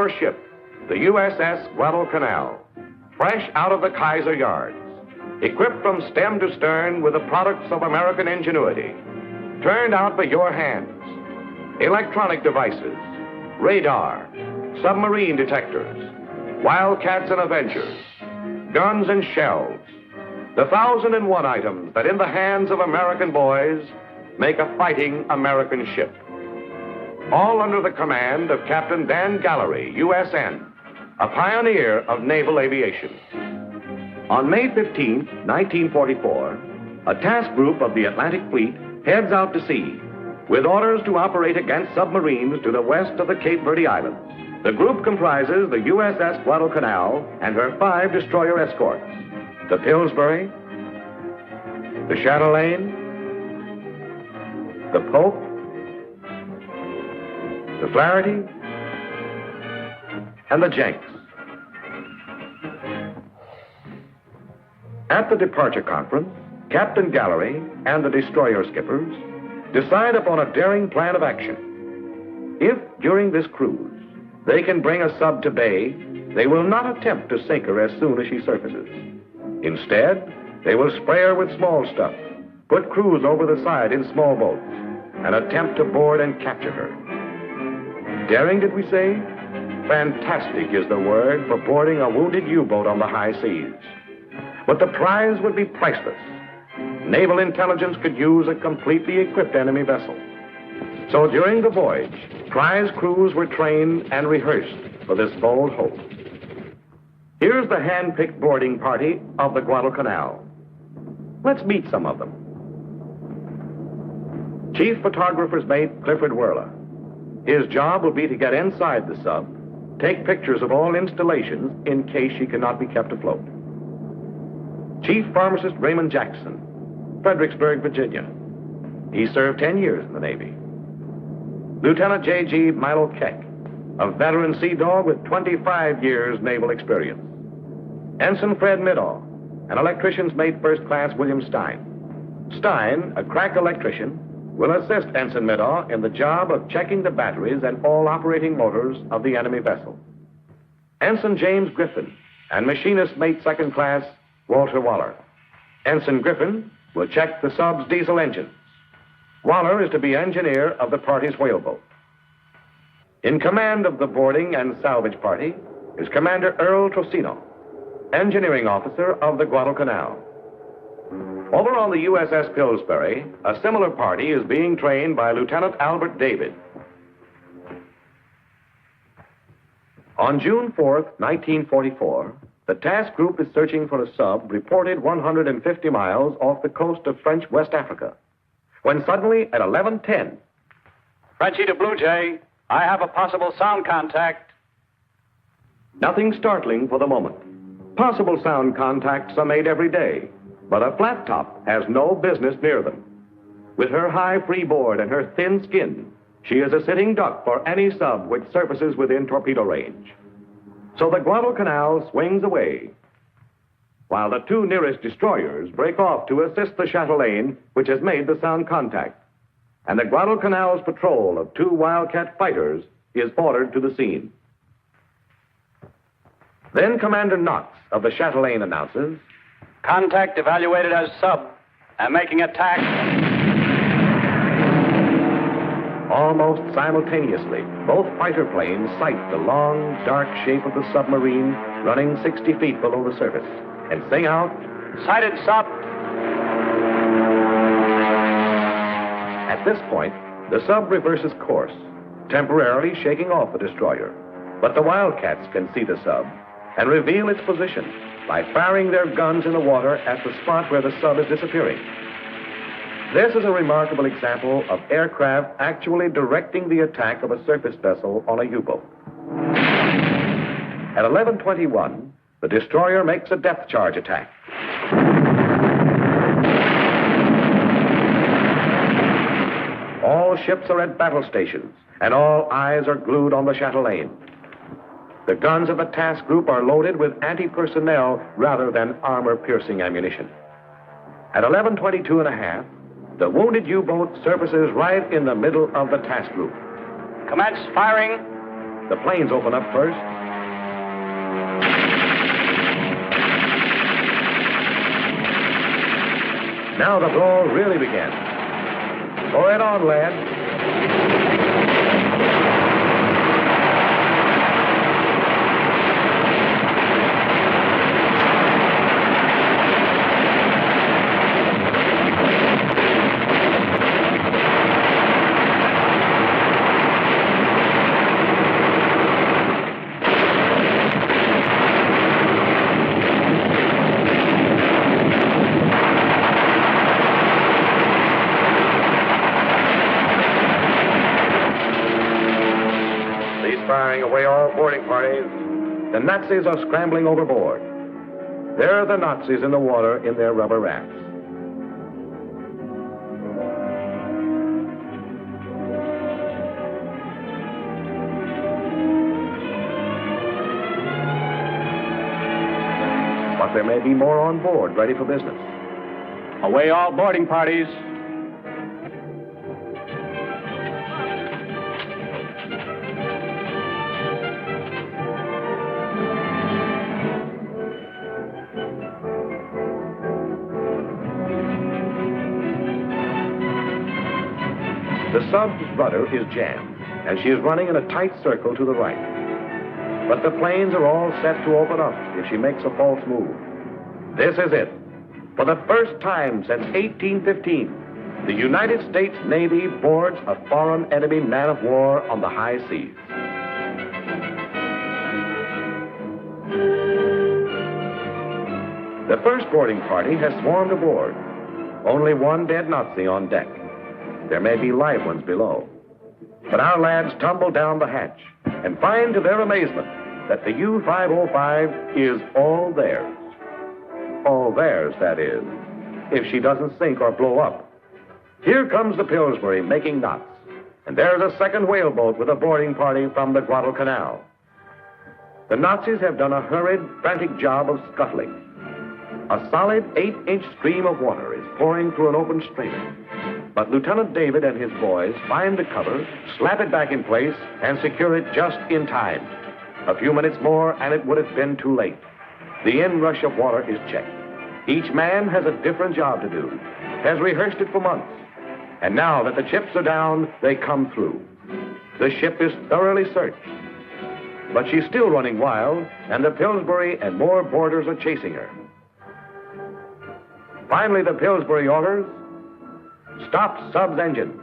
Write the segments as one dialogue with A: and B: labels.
A: your ship, the USS Guadalcanal, fresh out of the Kaiser yards, equipped from stem to stern with the products of American ingenuity, turned out by your hands. Electronic devices, radar, submarine detectors, Wildcats and Avengers, guns and shells, the 1,001 items that in the hands of American boys make a fighting American ship. All under the command of Captain Dan Gallery, USN, a pioneer of naval aviation. On May 15, 1944, a task group of the Atlantic Fleet heads out to sea with orders to operate against submarines to the west of the Cape Verde Islands. The group comprises the USS Guadalcanal and her 5 destroyer escorts, the Pillsbury, the Chatelaine, the Pope, the Flaherty, and the Jenks. At the departure conference, Captain Gallery and the destroyer skippers decide upon a daring plan of action. If, during this cruise, they can bring a sub to bay, they will not attempt to sink her as soon as she surfaces. Instead, they will spray her with small stuff, put crews over the side in small boats, and attempt to board and capture her. Daring, did we say? Fantastic is the word for boarding a wounded U-boat on the high seas. But the prize would be priceless. Naval intelligence could use a completely equipped enemy vessel. So during the voyage, prize crews were trained and rehearsed for this bold hope. Here's the hand-picked boarding party of the Guadalcanal. Let's meet some of them. Chief Photographer's Mate Clifford Whirler. His job will be to get inside the sub, take pictures of all installations in case she cannot be kept afloat. Chief Pharmacist Raymond Jackson, Fredericksburg, Virginia. He served 10 years in the Navy. Lieutenant J.G. Milo Keck, a veteran sea dog with 25 years naval experience. Ensign Fred Middaugh, an electrician's mate first class William Stein. Stein, a crack electrician, will assist Ensign Middaugh in the job of checking the batteries and all operating motors of the enemy vessel. Ensign James Griffin and machinist mate second class Walter Waller. Ensign Griffin will check the sub's diesel engines. Waller is to be engineer of the party's whaleboat. In command of the boarding and salvage party is Commander Earl Trocino, engineering officer of the Guadalcanal. Over on the USS Pillsbury, a similar party is being trained by Lieutenant Albert David. On June 4th, 1944, the task group is searching for a sub reported 150 miles off the coast of French West Africa, when suddenly at 11:10...
B: Frenchie to Blue Jay, I have a possible sound contact.
A: Nothing startling for the moment. Possible sound contacts are made every day, but a flat top has no business near them. With her high freeboard and her thin skin, she is a sitting duck for any sub which surfaces within torpedo range. So the Guadalcanal swings away, while the 2 nearest destroyers break off to assist the Chatelaine, which has made the sound contact. And the Guadalcanal's patrol of 2 Wildcat fighters is ordered to the scene. Then Commander Knox of the Chatelaine announces,
B: Contact evaluated as sub and making attack.
A: Almost simultaneously, both fighter planes sight the long, dark shape of the submarine running 60 feet below the surface and sing out,
B: Sighted sub.
A: At this point, the sub reverses course, temporarily shaking off the destroyer. But the Wildcats can see the sub and reveal its position by firing their guns in the water at the spot where the sub is disappearing. This is a remarkable example of aircraft actually directing the attack of a surface vessel on a U-boat. At 11:21, the destroyer makes a depth charge attack. All ships are at battle stations, and all eyes are glued on the Chatelaine. The guns of the task group are loaded with anti-personnel rather than armor-piercing ammunition. At 11:22½, the wounded U-boat surfaces right in the middle of the task group.
B: Commence firing.
A: The planes open up first. Now the blow really begins. Go it on, lad. Firing away all boarding parties. The Nazis are scrambling overboard. There are the Nazis in the water in their rubber rafts. But there may be more on board, ready for business.
B: Away all boarding parties.
A: The sub's rudder is jammed, and she is running in a tight circle to the right. But the planes are all set to open up if she makes a false move. This is it. For the first time since 1815, the United States Navy boards a foreign enemy man of war on the high seas. The first boarding party has swarmed aboard. Only one dead Nazi on deck. There may be live ones below. But our lads tumble down the hatch and find to their amazement that the U-505 is all theirs. All theirs, that is, if she doesn't sink or blow up. Here comes the Pillsbury making knots, and there's a second whaleboat with a boarding party from the Guadalcanal. The Nazis have done a hurried, frantic job of scuttling. A solid 8-inch stream of water is pouring through an open strainer. But Lieutenant David and his boys find the cover, slap it back in place, and secure it just in time. A few minutes more, and it would have been too late. The inrush of water is checked. Each man has a different job to do, has rehearsed it for months. And now that the chips are down, they come through. The ship is thoroughly searched. But she's still running wild, and the Pillsbury and more boarders are chasing her. Finally, the Pillsbury orders, "Stop sub's engines."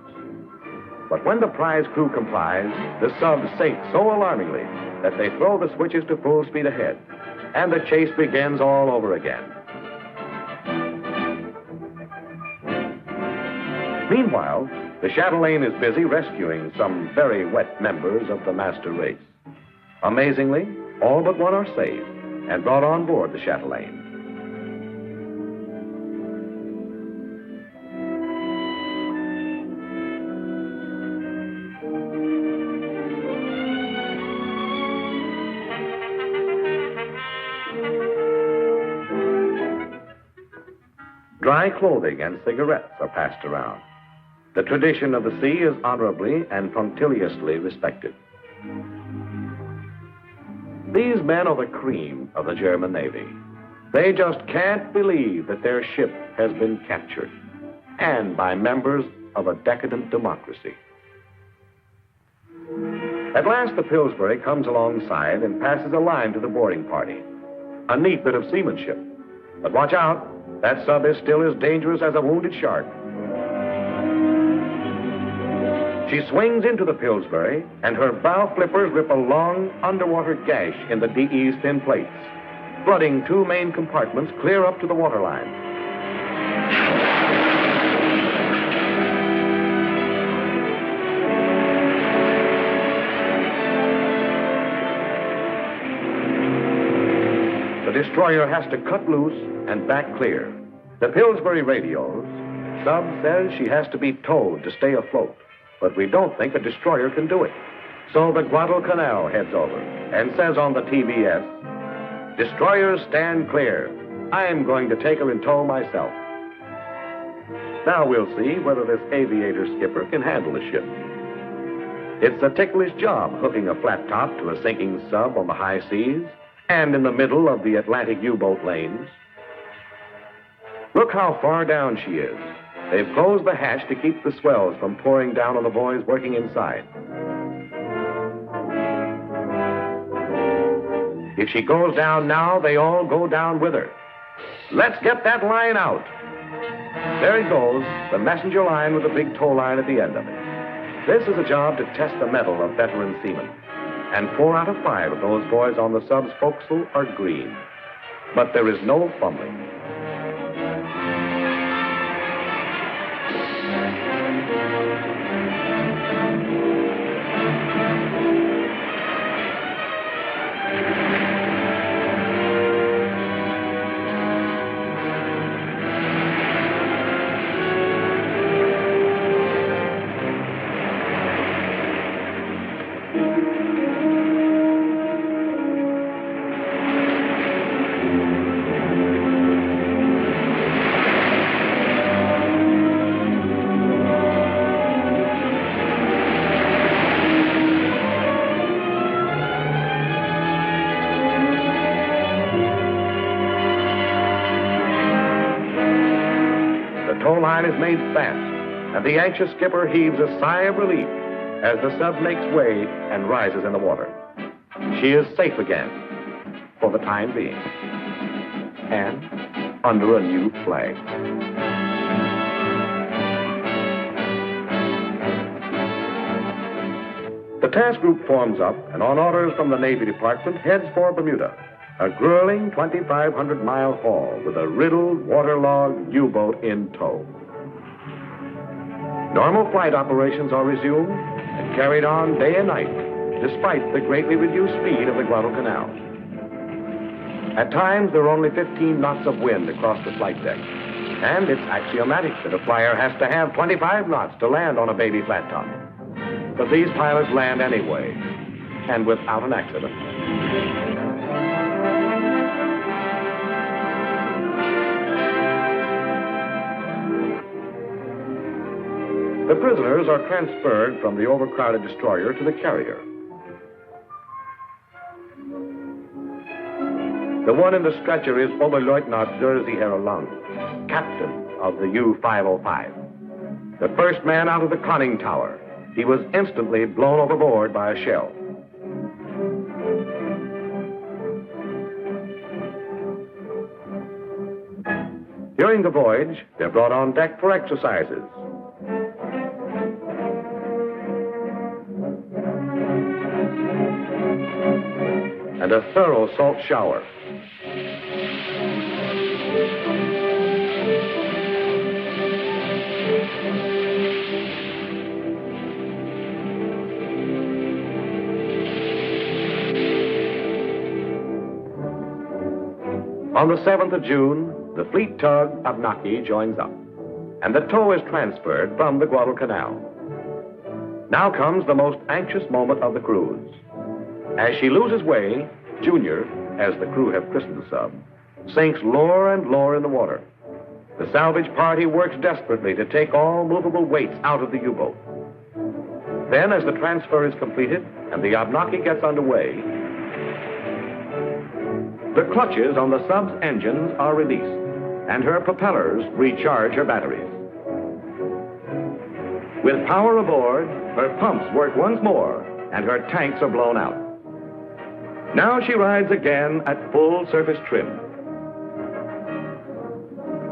A: But when the prize crew complies, the sub sinks so alarmingly that they throw the switches to full speed ahead, and the chase begins all over again. Meanwhile, the Chatelaine is busy rescuing some very wet members of the master race. Amazingly, all but one are saved and brought on board the Chatelaine. Dry clothing and cigarettes are passed around. The tradition of the sea is honorably and punctiliously respected. These men are the cream of the German Navy. They just can't believe that their ship has been captured, and by members of a decadent democracy. At last, the Pillsbury comes alongside and passes a line to the boarding party. A neat bit of seamanship. But watch out. That sub is still as dangerous as a wounded shark. She swings into the Pillsbury, and her bow flippers rip a long underwater gash in the DE's thin plates, flooding two main compartments clear up to the waterline. The destroyer has to cut loose and back clear. The Pillsbury radios. Sub says she has to be towed to stay afloat, but we don't think a destroyer can do it. So the Guadalcanal heads over and says on the TVS, "Destroyers stand clear. I'm going to take her in tow myself." Now we'll see whether this aviator skipper can handle the ship. It's a ticklish job hooking a flat top to a sinking sub on the high seas and in the middle of the Atlantic U-boat lanes. Look how far down she is. They've closed the hatch to keep the swells from pouring down on the boys working inside. If she goes down now, they all go down with her. Let's get that line out. There it goes, the messenger line with the big tow line at the end of it. This is a job to test the mettle of veteran seamen. And 4 out of 5 of those boys on the sub's forecastle are green. But there is no fumbling. Is made fast, and the anxious skipper heaves a sigh of relief as the sub makes way and rises in the water. She is safe again, for the time being, and under a new flag. The task group forms up and on orders from the Navy Department heads for Bermuda, a grueling 2,500-mile haul with a riddled, waterlogged U-boat in tow. Normal flight operations are resumed and carried on day and night, despite the greatly reduced speed of the Guadalcanal. At times, there are only 15 knots of wind across the flight deck, and it's axiomatic that a flyer has to have 25 knots to land on a baby flat top. But these pilots land anyway, and without an accident. The prisoners are transferred from the overcrowded destroyer to the carrier. The one in the stretcher is Oberleutnant Jerzy Herrlang, captain of the U-505. The first man out of the conning tower, he was instantly blown overboard by a shell. During the voyage, they're brought on deck for exercises. And a thorough salt shower. On the 7th of June, the fleet tug Abnaki joins up, and the tow is transferred from the Guadalcanal. Now comes the most anxious moment of the cruise. As she loses way, Junior, as the crew have christened the sub, sinks lower and lower in the water. The salvage party works desperately to take all movable weights out of the U-boat. Then, as the transfer is completed and the Abnaki gets underway, the clutches on the sub's engines are released, and her propellers recharge her batteries. With power aboard, her pumps work once more, and her tanks are blown out. Now she rides again at full surface trim.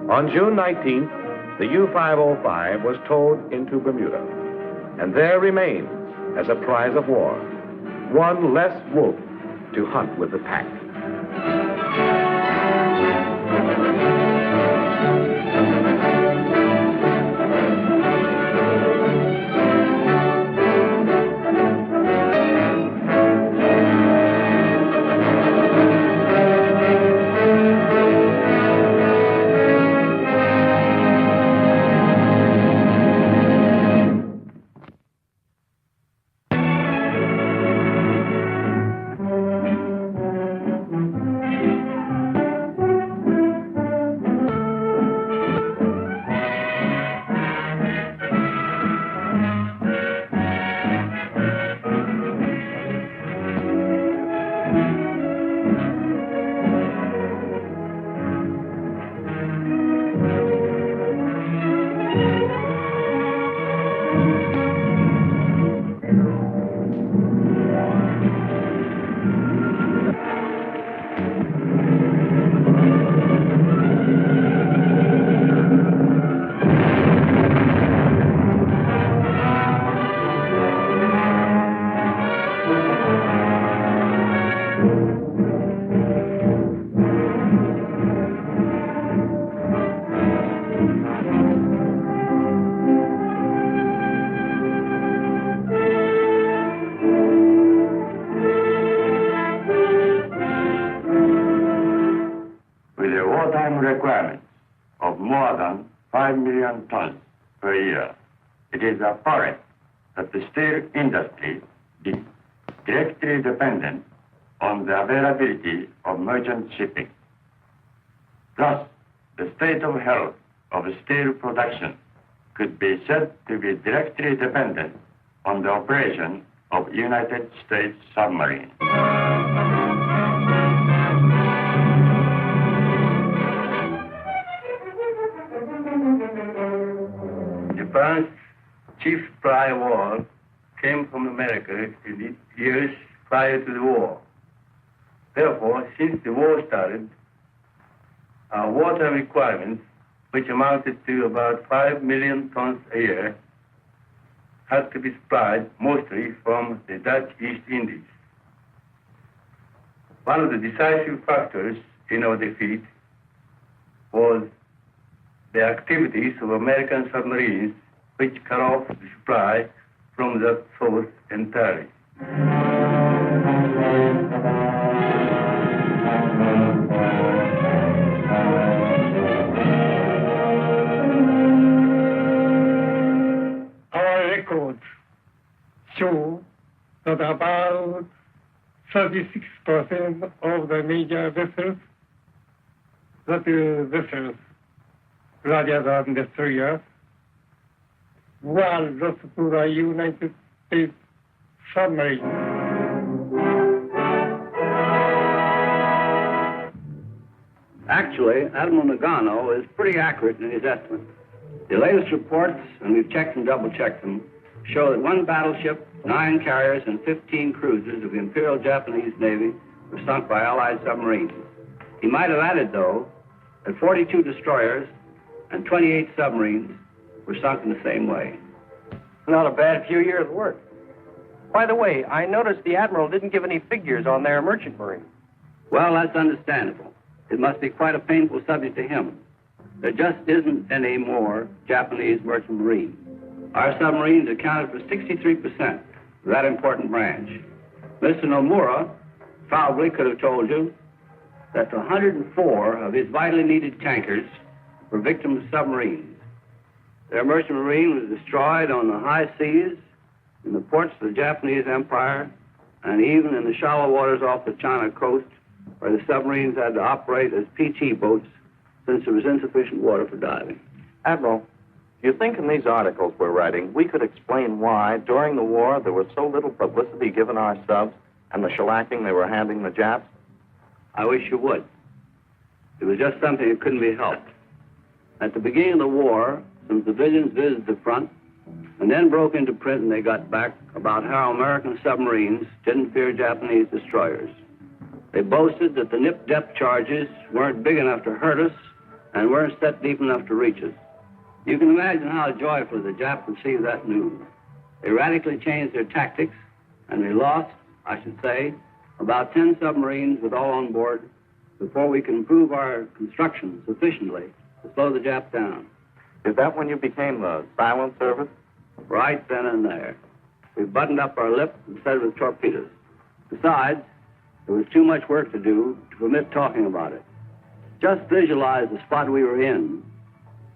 A: On June 19th, the U-505 was towed into Bermuda, and there remains as a prize of war, one less wolf to hunt with the pack.
C: wartime requirements of more than 5 million tons per year, it is apparent that the steel industry is directly dependent on the availability of merchant shipping. Thus, the state of health of steel production could be said to be directly dependent on the operation of United States submarines. Japan's chief supply of oil came from America in the years prior to the war. Therefore, since the war started, our water requirements, which amounted to about 5 million tons a year, had to be supplied mostly from the Dutch East Indies. One of the decisive factors in our defeat was the activities of American submarines, which cut off the supply from that source entirely.
D: Our records show that about 36% of the major vessels, larger than destroyers, were lost to the United States submarine.
E: Actually, Admiral Nagano is pretty accurate in his estimates. The latest reports, and we've checked and double-checked them, show that 1 battleship, 9 carriers, and 15 cruisers of the Imperial Japanese Navy were sunk by Allied submarines. He might have added, though, that 42 destroyers and 28 submarines were sunk in the same way.
F: Not a bad few years' work. By the way, I noticed the Admiral didn't give any figures on their merchant marine.
E: Well, that's understandable. It must be quite a painful subject to him. There just isn't any more Japanese merchant marine. Our submarines accounted for 63% of that important branch. Mr. Nomura probably could have told you that 104 of his vitally needed tankers were victims of submarines. Their merchant marine was destroyed on the high seas, in the ports of the Japanese Empire, and even in the shallow waters off the China coast, where the submarines had to operate as PT boats since there was insufficient water for diving.
F: Admiral, do you think in these articles we're writing, we could explain why, during the war, there was so little publicity given our subs and the shellacking they were handing the Japs?
E: I wish you would. It was just something that couldn't be helped. At the beginning of the war, some divisions visited the front and then broke into print and they got back about how American submarines didn't fear Japanese destroyers. They boasted that the nip depth charges weren't big enough to hurt us and weren't set deep enough to reach us. You can imagine how joyfully the Japs received that news. They radically changed their tactics and we lost, I should say, about 10 submarines with all on board before we could improve our construction sufficiently to slow the Japs down.
F: Is that when you became the silent service?
E: Right then and there. We buttoned up our lip instead of with torpedoes. Besides, there was too much work to do to permit talking about it. Just visualize the spot we were in,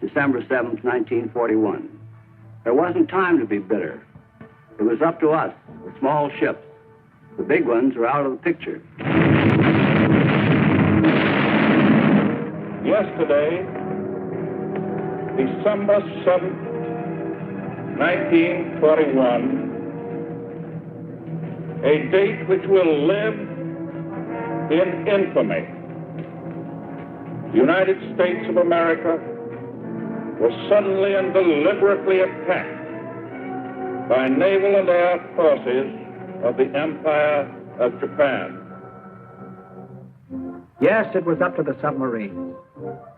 E: December 7th, 1941. There wasn't time to be bitter. It was up to us, the small ships. The big ones are out of the picture.
G: Yesterday, December 7th, 1941, a date which will live in infamy. The United States of America was suddenly and deliberately attacked by naval and air forces of the Empire of Japan.
H: Yes, it was up to the submarines.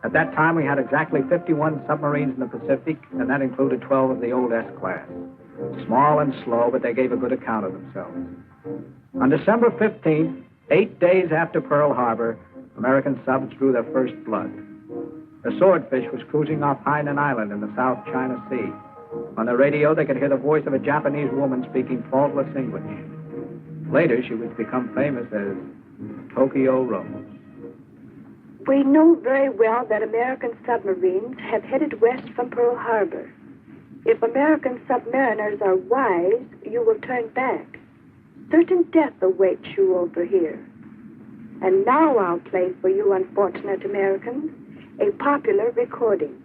H: At that time, we had exactly 51 submarines in the Pacific, and that included 12 of the old S-class. Small and slow, but they gave a good account of themselves. On December 15th, 8 days after Pearl Harbor, American subs drew their first blood. The Swordfish was cruising off Hainan Island in the South China Sea. On the radio, they could hear the voice of a Japanese woman speaking faultless English. Later, she would become famous as Tokyo Rose.
I: We know very well that American submarines have headed west from Pearl Harbor. If American submariners are wise, you will turn back. Certain death awaits you over here. And now I'll play for you, unfortunate Americans, a popular recording.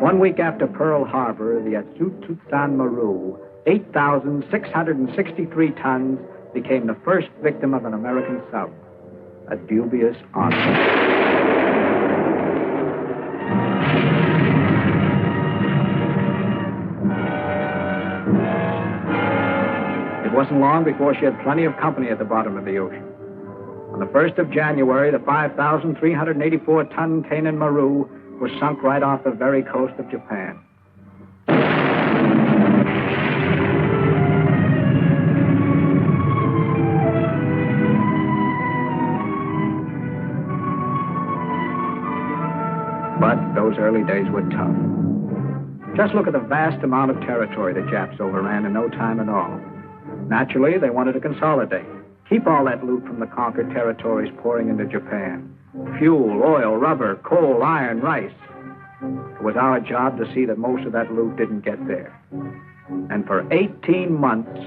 H: One week after Pearl Harbor, the Atsutsusan Maru, 8,663 tons, became the first victim of an American sub. A dubious honor. It wasn't long before she had plenty of company at the bottom of the ocean. On the 1st of January, the 5,384-ton Tainan Maru was sunk right off the very coast of Japan. But those early days were tough. Just look at the vast amount of territory the Japs overran in no time at all. Naturally, they wanted to consolidate. Keep all that loot from the conquered territories pouring into Japan. Fuel, oil, rubber, coal, iron, rice. It was our job to see that most of that loot didn't get there. And for 18 months,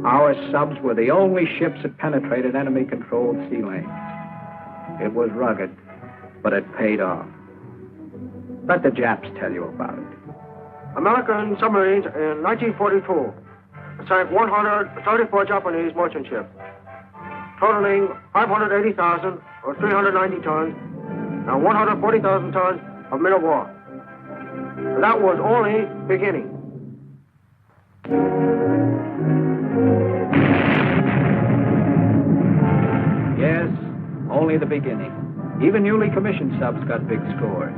H: our subs were the only ships that penetrated enemy-controlled sea lanes. It was rugged, but it paid off. Let the Japs tell you about it.
D: American submarines in 1942 sank 134 Japanese merchant ships, totaling 580,000 or 390 tons and 140,000 tons of men of war. And that was only beginning.
H: Yes, only the beginning. Even newly commissioned subs got big scores.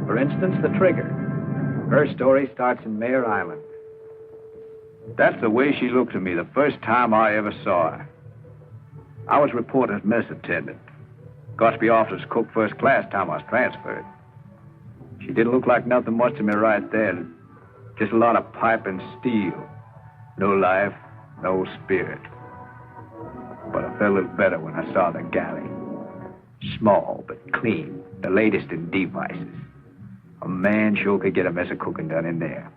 H: For instance, the Trigger. Her story starts in Mare Island.
J: That's the way she looked at me the first time I ever saw her. I was reporter's mess attendant. Got to be officer's cook first class time I was transferred. She didn't look like nothing much to me right then. Just a lot of pipe and steel. No life, no spirit. But I felt a little better when I saw the galley. Small but clean, the latest in devices. A man sure could get a mess of cooking done in there.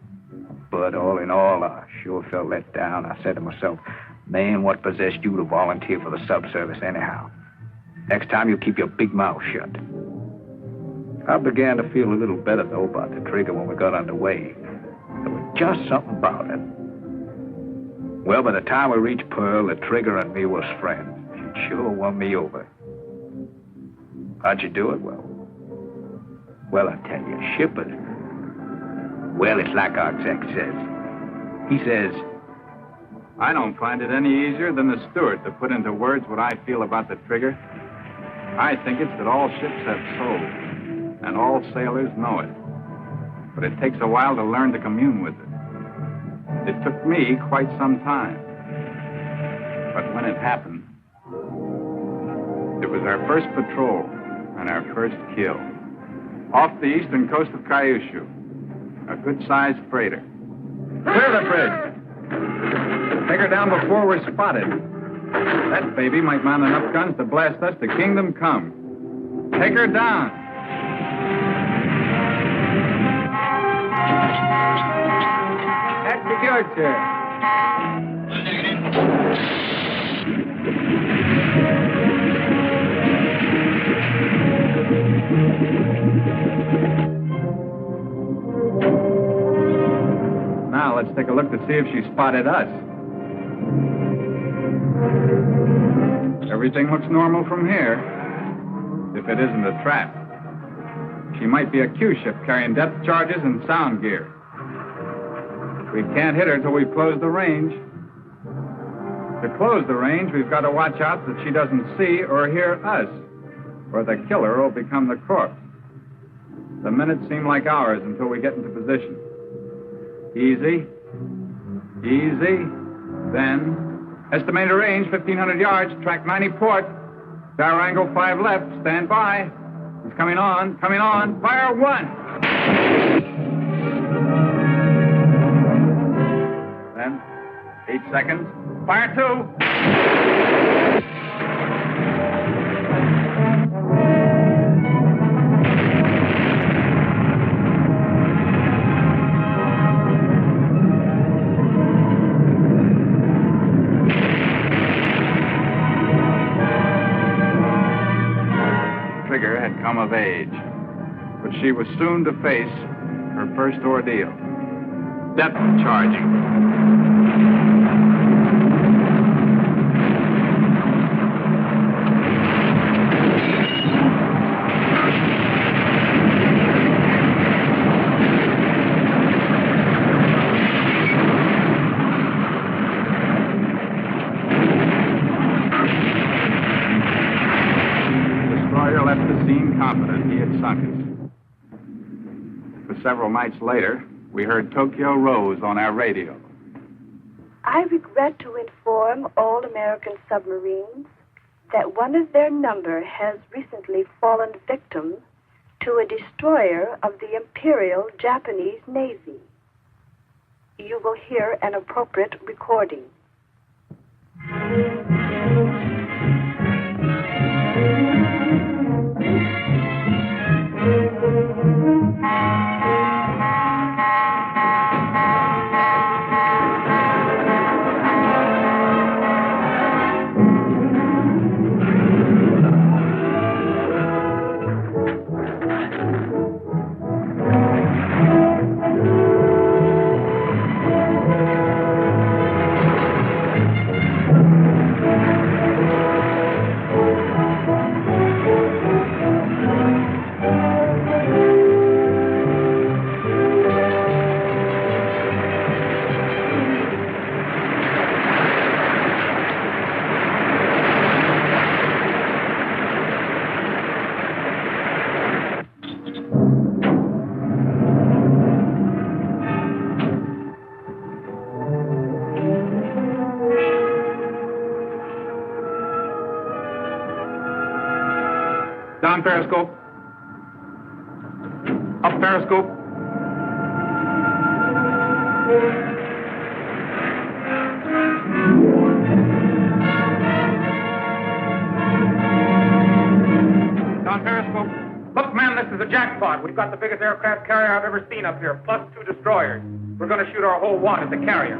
J: But all in all, I sure felt let down. I said to myself, man, what possessed you to volunteer for the subservice anyhow? Next time you keep your big mouth shut. I began to feel a little better, though, about the Trigger when we got underway. There was just something about it. Well, by the time we reached Pearl, the Trigger and me was friends. She'd sure won me over. How'd you do it? Well, I tell you, shippers. Well, it's like our exec says. He says,
K: I don't find it any easier than the steward to put into words what I feel about the Trigger. I think it's that all ships have souls, and all sailors know it. But it takes a while to learn to commune with it. It took me quite some time. But when it happened, it was our first patrol and our first kill. Off the eastern coast of Kyushu, a good-sized freighter.
G: Clear the bridge. Take her down before we're spotted.
K: That baby might mount enough guns to blast us to kingdom come. Take her down.
H: That's the good, sir.
K: Now, let's take a look to see if she spotted us. Everything looks normal from here. If it isn't a trap. She might be a Q ship carrying depth charges and sound gear. We can't hit her till we've closed the range. To close the range, we've got to watch out that she doesn't see or hear us, or the killer will become the corpse. The minutes seem like hours until we get into position. Easy. Easy. Then, estimated range 1,500 yards, track 90 port. Tower angle 5 left, stand by. He's coming on, fire 1. Then, 8 seconds, fire 2. come of age. But she was soon to face her first ordeal. Depth charging. Confident he had sunk it. For several nights later, we heard Tokyo Rose on our radio.
I: I regret to inform all American submarines that one of their number has recently fallen victim to a destroyer of the Imperial Japanese Navy. You will hear an appropriate recording.
K: Down periscope. Up periscope. Down periscope. Look, man, this is a jackpot. We've got the biggest aircraft carrier I've ever seen up here, plus 2 destroyers. We're going to shoot our whole wad at the carrier.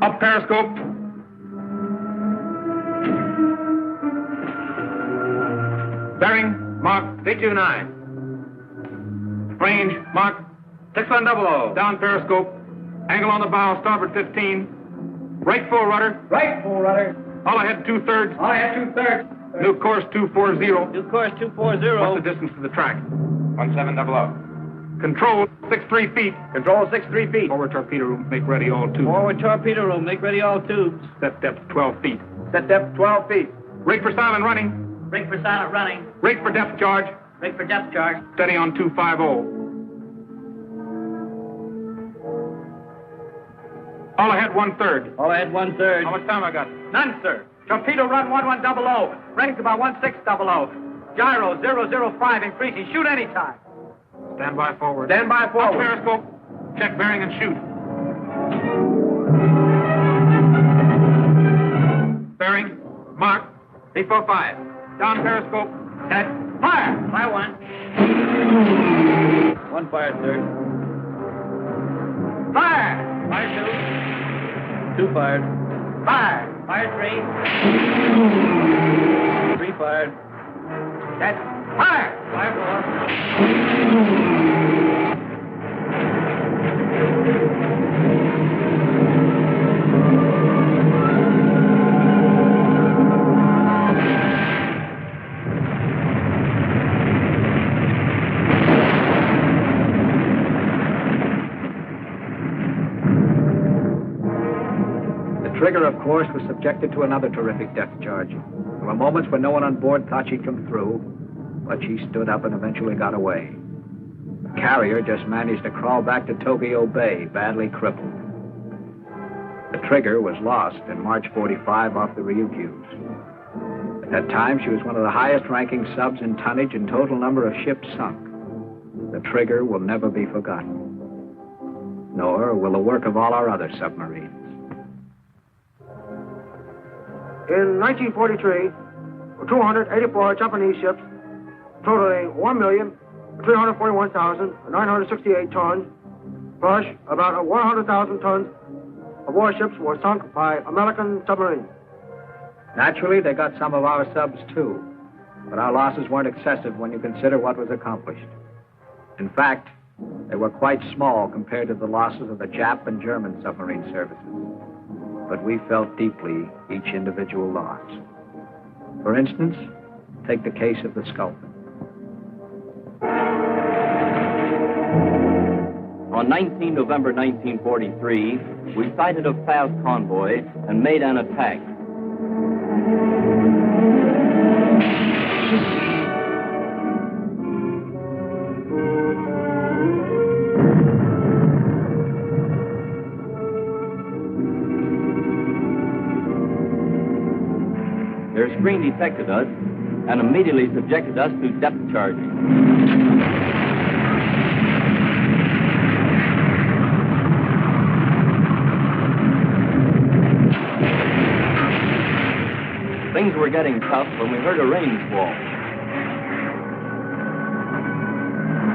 K: Up periscope. Bearing, mark 329. Range, mark 6100. Down periscope. Angle on the bow, starboard 15. Right full rudder.
H: Right full rudder.
K: All ahead 2/3.
H: All ahead 2/3.
K: New course 240.
E: New course 240.
K: What's the distance to the track? 1700. Control 63 feet.
H: Control 63 feet.
K: Forward torpedo room, make ready all tubes.
E: Forward torpedo room, make ready all tubes.
K: Set depth 12 feet.
H: Set depth 12 feet.
K: Rig for silent running.
E: Rig for silent running.
K: Rig for depth charge.
E: Rig for depth charge.
K: Steady on 250. All ahead 1/3.
E: All ahead 1/3.
K: How much time I got?
H: None, sir. Torpedo run 1100. Rings about 1600. Gyro 005 increasing. Shoot any time.
K: Stand by forward.
H: Stand by
K: Up
H: forward.
K: periscope. Check bearing and shoot. Bearing. Mark. 345. Down periscope. Set. Fire.
E: Fire 1. 1 fire 3rd.
H: Fire.
E: Fire 2. 2 fired.
H: Fire.
E: Fire 3. 3 fired.
H: Set. Fire.
E: Fire 4.
H: The trigger, of course, was subjected to another terrific depth charge. There were moments when no one on board thought she'd come through, but she stood up and eventually got away. The carrier just managed to crawl back to Tokyo Bay, badly crippled. The trigger was lost in March 45 off the Ryukyus. At that time, she was one of the highest-ranking subs in tonnage and total number of ships sunk. The trigger will never be forgotten, nor will the work of all our other submarines.
D: In 1943, 284 Japanese ships, totaling 1,341,968 tons, Plus, about 100,000 tons of warships were sunk by American submarines.
H: Naturally, they got some of our subs, too. But our losses weren't excessive when you consider what was accomplished. In fact, they were quite small compared to the losses of the Jap and German submarine services. But we felt deeply each individual loss. For instance, take the case of the Sculpin.
L: On 19 November 1943, we sighted a fast convoy and made an attack. Their screen detected us and immediately subjected us to depth charging. Things were getting tough when we heard a range squall.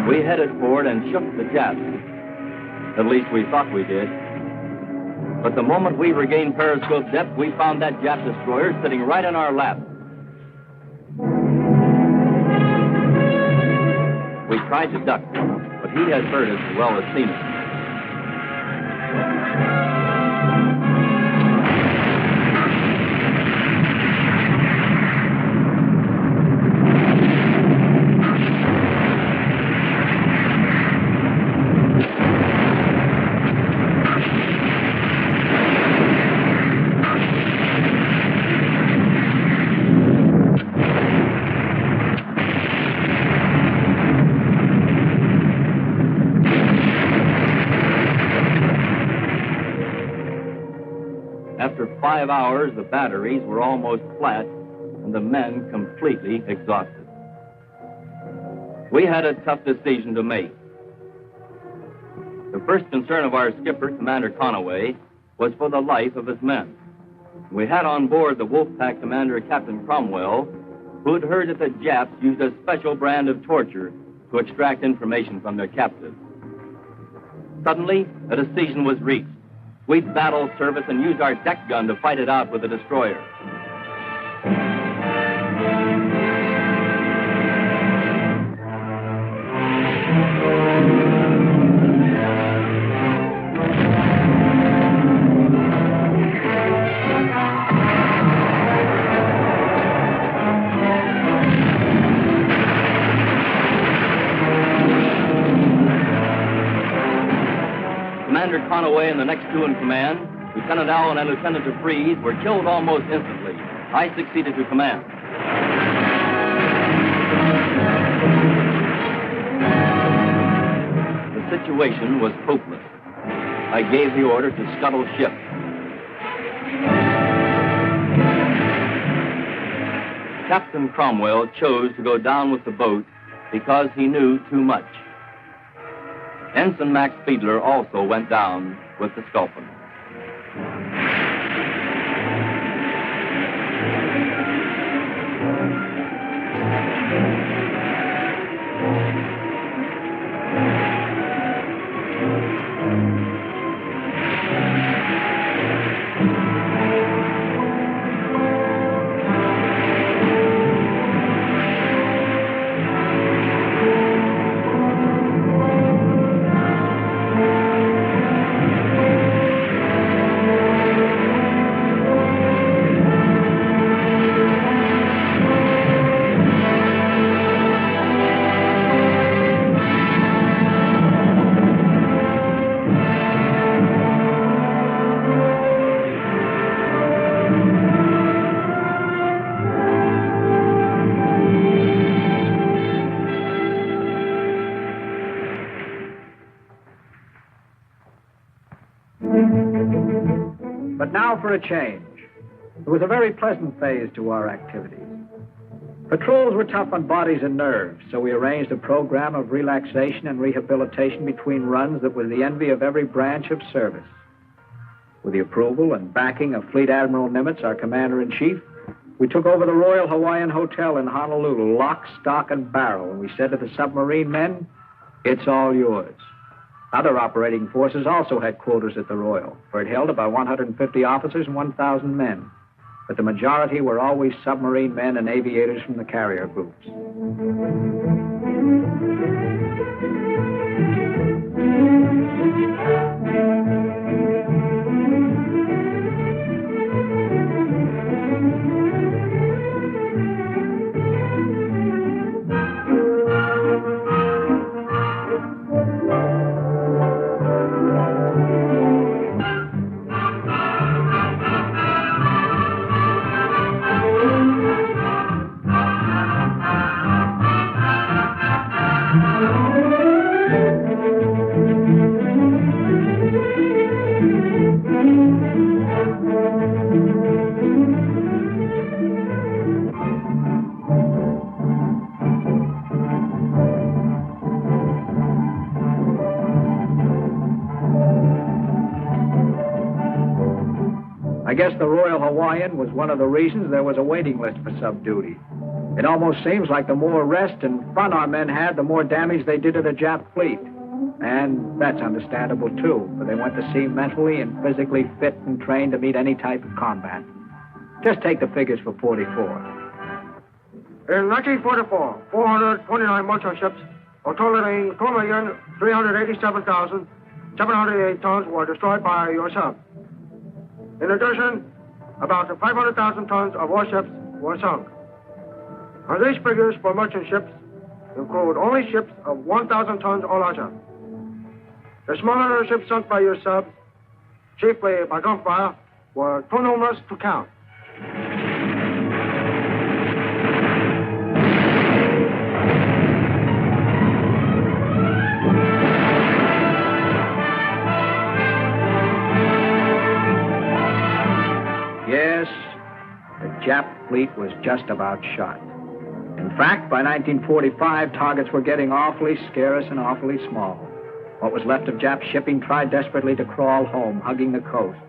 L: We headed forward and shook the Japs. At least we thought we did. But the moment we regained periscope depth, we found that Jap destroyer sitting right in our lap. We tried to duck, but he had heard us as well as seen us. After 5 hours, the batteries were almost flat and the men completely exhausted. We had a tough decision to make. The first concern of our skipper, Commander Conaway, was for the life of his men. We had on board the Wolfpack commander, Captain Cromwell, who had heard that the Japs used a special brand of torture to extract information from their captives. Suddenly, a decision was reached. We'd battle service and use our deck gun to fight it out with the destroyer. Commander Conaway and the next two in command, Lieutenant Allen and Lieutenant DeFries, were killed almost instantly. I succeeded to command. The situation was hopeless. I gave the order to scuttle ship. Captain Cromwell chose to go down with the boat because he knew too much. Ensign Max Fiedler also went down with the Sculpin.
H: But now for a change. It was a very pleasant phase to our activities. Patrols were tough on bodies and nerves, so we arranged a program of relaxation and rehabilitation between runs that was the envy of every branch of service. With the approval and backing of Fleet Admiral Nimitz, our commander-in-chief, we took over the Royal Hawaiian Hotel in Honolulu, lock, stock, and barrel, and we said to the submarine men, "It's all yours." Other operating forces also had quarters at the Royal, for it held about 150 officers and 1,000 men. But the majority were always submarine men and aviators from the carrier groups. I guess the Royal Hawaiian was one of the reasons there was a waiting list for sub-duty. It almost seems like the more rest and fun our men had, the more damage they did to the Jap fleet. And that's understandable, too, for they went to sea mentally and physically fit and trained to meet any type of combat. Just take the figures for 44.
D: In 1944, 429 merchant ships, or totaling 2,387,708 tons, were destroyed by your sub. In addition, about 500,000 tons of warships were sunk. And these figures for merchant ships include only ships of 1,000 tons or larger. The smaller ships sunk by your subs, chiefly by gunfire, were too numerous to count.
H: Yes, the Jap fleet was just about shot. In fact, by 1945, targets were getting awfully scarce and awfully small. What was left of Jap shipping tried desperately to crawl home, hugging the coasts.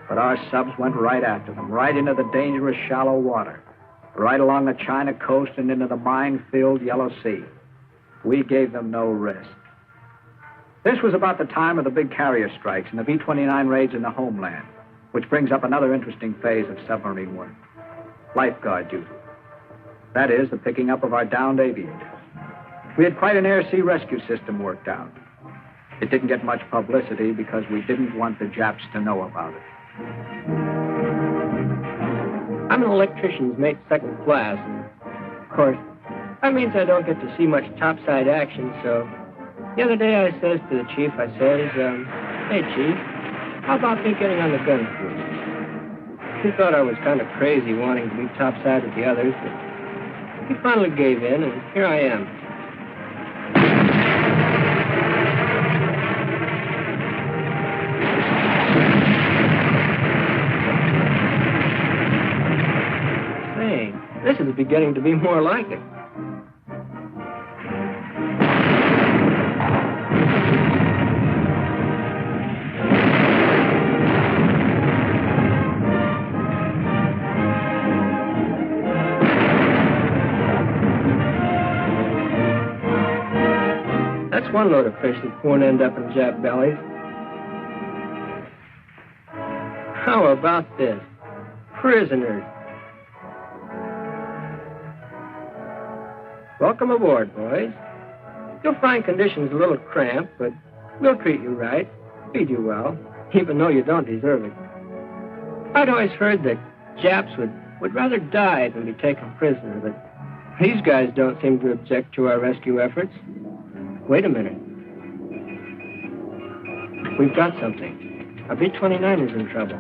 H: But our subs went right after them, right into the dangerous shallow water, right along the China coast and into the mine-filled Yellow Sea. We gave them no rest. This was about the time of the big carrier strikes and the B-29 raids in the homeland, which brings up another interesting phase of submarine work, lifeguard duty. That is, the picking up of our downed aviators. We had quite an air-sea rescue system worked out. It didn't get much publicity because we didn't want the Japs to know about it.
M: I'm an electrician's mate, second class. Of course, that means I don't get to see much topside action, so the other day I says to the chief, hey, Chief, how about me getting on the gun crew? He thought I was kind of crazy wanting to be topside with the others, but he finally gave in, and here I am. Say, this is beginning to be more like it. That's one load of fish that won't end up in Jap bellies. How about this? Prisoners. Welcome aboard, boys. You'll find conditions a little cramped, but we'll treat you right, feed you well, even though you don't deserve it. I'd always heard that Japs would rather die than be taken prisoner, but these guys don't seem to object to our rescue efforts. Wait a minute. We've got something. Our B-29 is in trouble.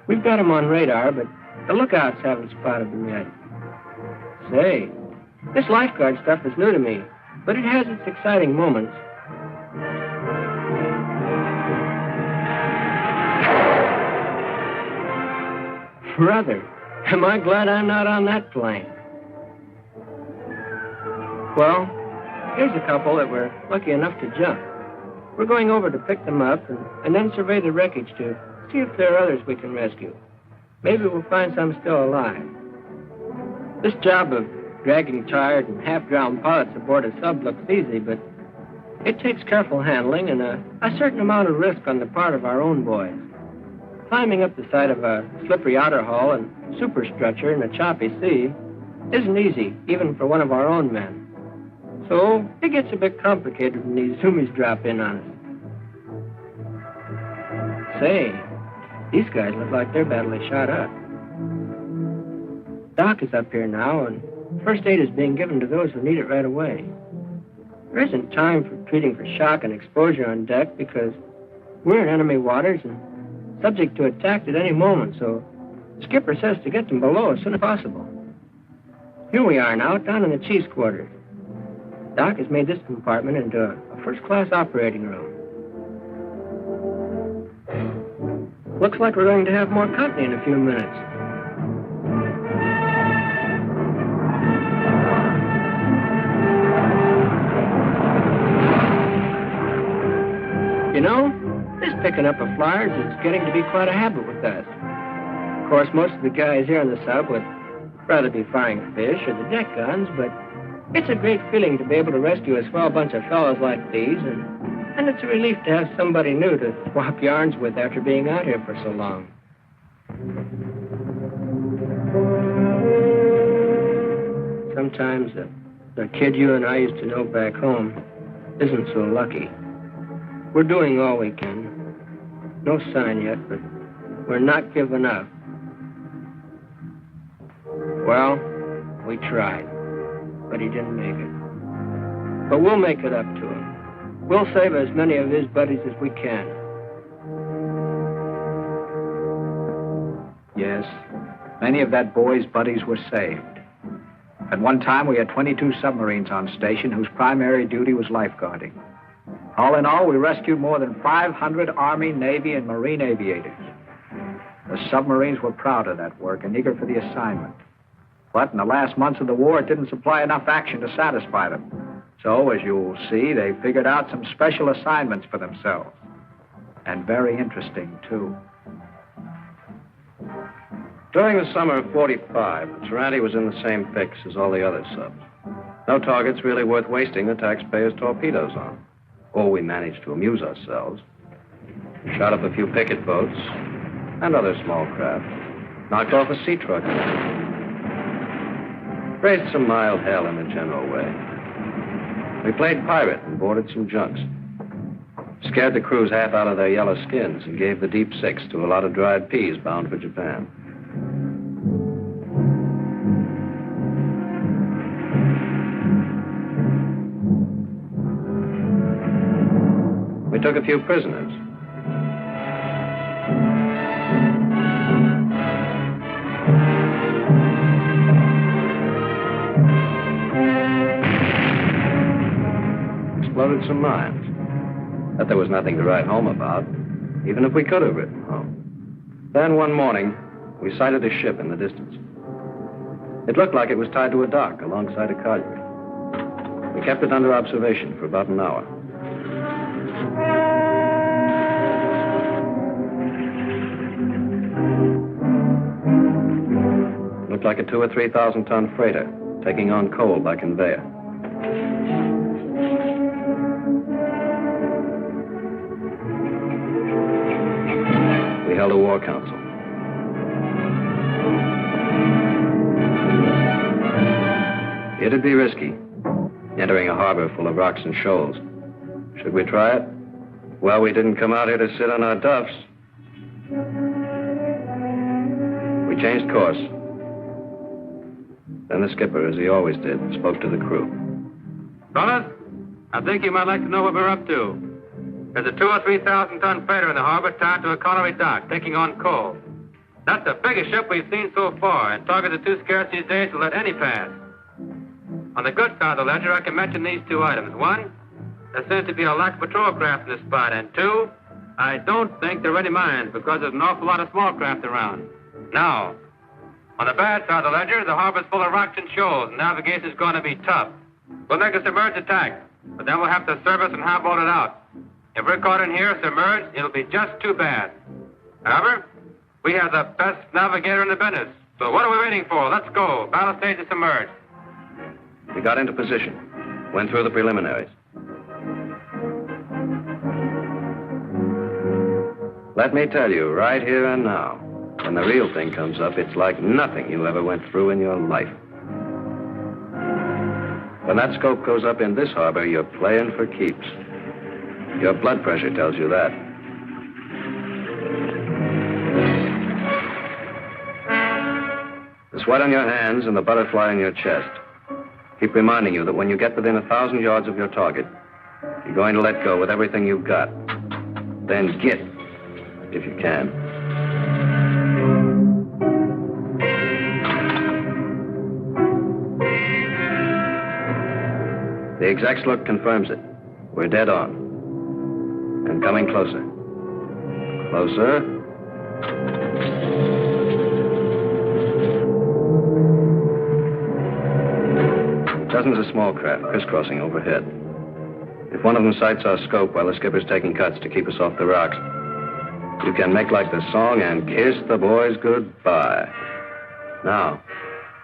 M: We've got him on radar, but the lookouts haven't spotted him yet. Say, this lifeguard stuff is new to me, but it has its exciting moments. Brother, am I glad I'm not on that plane. Well, here's a couple that were lucky enough to jump. We're going over to pick them up and then survey the wreckage to see if there are others we can rescue. Maybe we'll find some still alive. This job of dragging tired and half-drowned pilots aboard a sub looks easy, but It takes careful handling and a certain amount of risk on the part of our own boys. Climbing up the side of a slippery outer hull and superstructure in a choppy sea isn't easy, even for one of our own men. So it gets a bit complicated when these zoomies drop in on us. Say, these guys look like they're badly shot up. Doc is up here now, and first aid is being given to those who need it right away. There isn't time for treating for shock and exposure on deck because we're in enemy waters and subject to attack at any moment, so the skipper says to get them below as soon as possible. Here we are now, down in the chief's quarters. Doc has made this compartment into a first-class operating room. Looks like we're going to have more company in a few minutes. You know, this picking up of flyers is getting to be quite a habit with us. Of course, most of the guys here on the sub would rather be firing fish or the deck guns, but it's a great feeling to be able to rescue a swell bunch of fellows like these, and it's a relief to have somebody new to swap yarns with after being out here for so long. Sometimes the kid you and I used to know back home isn't so lucky. We're doing all we can. No sign yet, but we're not giving up. Well, we tried, but he didn't make it. But we'll make it up to him. We'll save as many of his buddies as we can.
H: Yes, many of that boy's buddies were saved. At one time, we had 22 submarines on station whose primary duty was lifeguarding. All in all, we rescued more than 500 Army, Navy, and Marine aviators. The submarines were proud of that work and eager for the assignment. But in the last months of the war, it didn't supply enough action to satisfy them. So, as you'll see, they figured out some special assignments for themselves. And very interesting, too.
F: During the summer of '45, the Taranti was in the same fix as all the other subs. No targets really worth wasting the taxpayers' torpedoes on. Or we managed to amuse ourselves. Shot up a few picket boats and other small craft. Knocked off a sea truck. Raised some mild hell in a general way. We played pirate and boarded some junks. Scared the crews half out of their yellow skins and gave the deep six to a lot of dried peas bound for Japan. We took a few prisoners. Exploded some mines. That there was nothing to write home about, even if we could have written home. Then one morning, we sighted a ship in the distance. It looked like it was tied to a dock alongside a collier. We kept it under observation for about an hour. Looked like a 2,000 or 3,000 ton freighter taking on coal by conveyor. We held a war council. It'd be risky, entering a harbor full of rocks and shoals. Should we try it? Well, we didn't come out here to sit on our duffs. We changed course. Then the skipper, as he always did, spoke to the crew.
N: Fellas, I think you might like to know what we're up to. There's a 2,000 or 3,000 ton freighter in the harbor tied to a colliery dock, taking on coal. That's the biggest ship we've seen so far, and targets are too scarce these days to let any pass. On the good side of the ledger, I can mention these two items. One, there seems to be a lack of patrol craft in this spot, and two, I don't think there are any mines because there's an awful lot of small craft around. Now, on the bad side of the ledger, the harbor's full of rocks and shoals, and navigation's going to be tough. We'll make a submerged attack, but then we'll have to service and high-boat it out. If we're caught in here submerged, it'll be just too bad. However, we have the best navigator in the business. So what are we waiting for? Let's go. Battle stage is submerged.
F: We got into position, went through the preliminaries. Let me tell you, right here and now, when the real thing comes up, it's like nothing you ever went through in your life. When that scope goes up in this harbor, you're playing for keeps. Your blood pressure tells you that. The sweat on your hands and the butterfly in your chest keep reminding you that when you get within 1,000 yards of your target, you're going to let go with everything you've got. Then get, if you can. The exec's look confirms it. We're dead on. And coming closer. Closer. Dozens of small craft crisscrossing overhead. If one of them sights our scope while the skipper's taking cuts to keep us off the rocks, you can make like the song and kiss the boys goodbye. Now,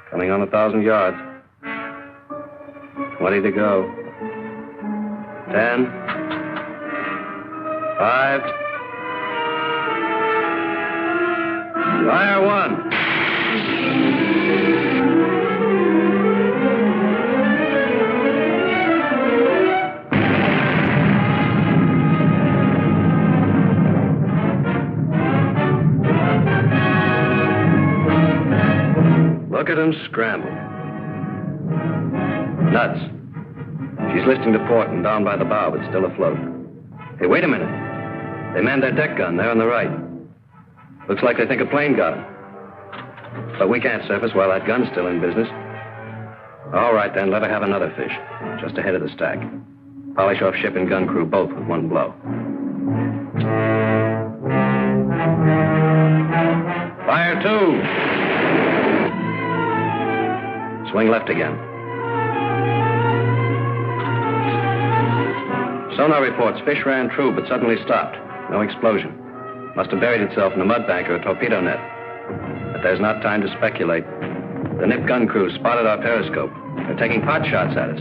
F: coming on 1,000 yards. 20 to go. 10. 5. Fire 1. Look at him scramble. Nuts. She's listing to port and down by the bow, but still afloat. Hey, wait a minute. They manned their deck gun there on the right. Looks like they think a plane got him. But we can't surface while that gun's still in business. All right, then, let her have another fish, just ahead of the stack. Polish off ship and gun crew both with one blow. Fire 2. Swing left again. Sonar reports fish ran true, but suddenly stopped. No explosion. Must have buried itself in a mud bank or a torpedo net. But there's not time to speculate. The Nip gun crew spotted our periscope. They're taking pot shots at us.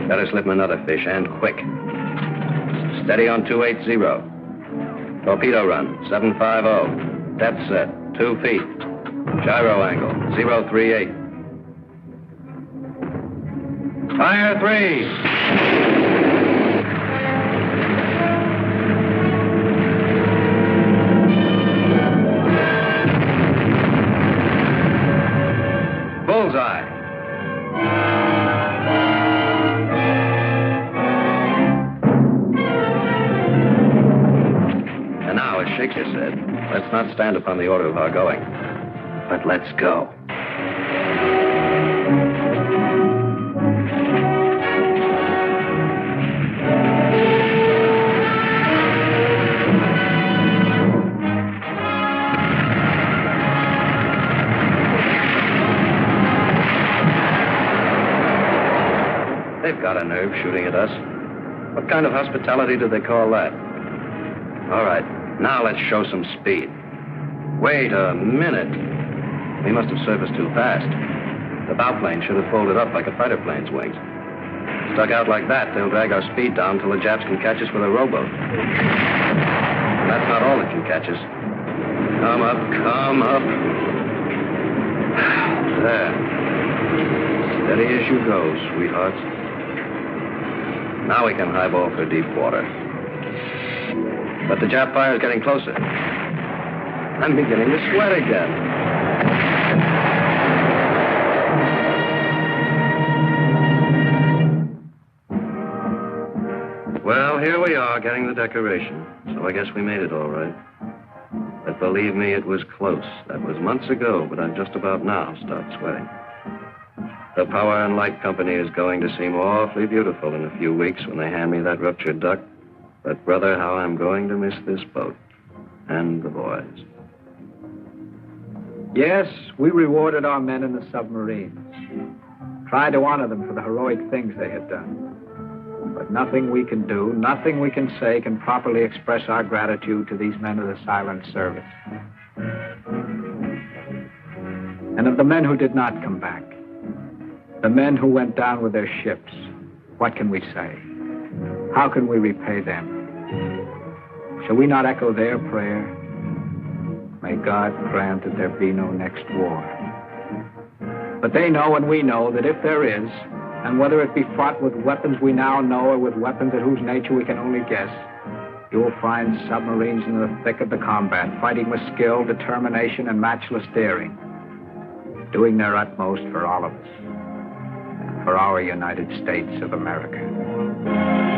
F: Better slip them another fish, and quick. Steady on 280. Torpedo run, 750. Depth set, 2 feet. Gyro angle, 038. Fire 3. Bullseye. And now, as Shakespeare said, let's not stand upon the order of our going, but let's go. They've got a nerve shooting at us. What kind of hospitality do they call that? All right, now let's show some speed. Wait a minute. We must have surfaced too fast. The bow plane should have folded up like a fighter plane's wings. Stuck out like that, they'll drag our speed down till the Japs can catch us with a rowboat. And that's not all that can catch us. Come up, come up. There. Steady as you go, sweethearts. Now we can highball for deep water. But the Jap fire is getting closer. I'm beginning to sweat again. Well, here we are, getting the decoration. So I guess we made it all right. But believe me, it was close. That was months ago, but I've just about now stopped sweating. The Power and Light Company is going to seem awfully beautiful in a few weeks when they hand me that ruptured duck. But, brother, how I'm going to miss this boat. And the boys.
H: Yes, we rewarded our men in the submarines. Tried to honor them for the heroic things they had done. But nothing we can do, nothing we can say can properly express our gratitude to these men of the silent service. And of the men who did not come back, the men who went down with their ships, what can we say? How can we repay them? Shall we not echo their prayer? May God grant that there be no next war. But they know and we know that if there is, and whether it be fought with weapons we now know or with weapons at whose nature we can only guess, you will find submarines in the thick of the combat, fighting with skill, determination, and matchless daring, doing their utmost for all of us, and for our United States of America.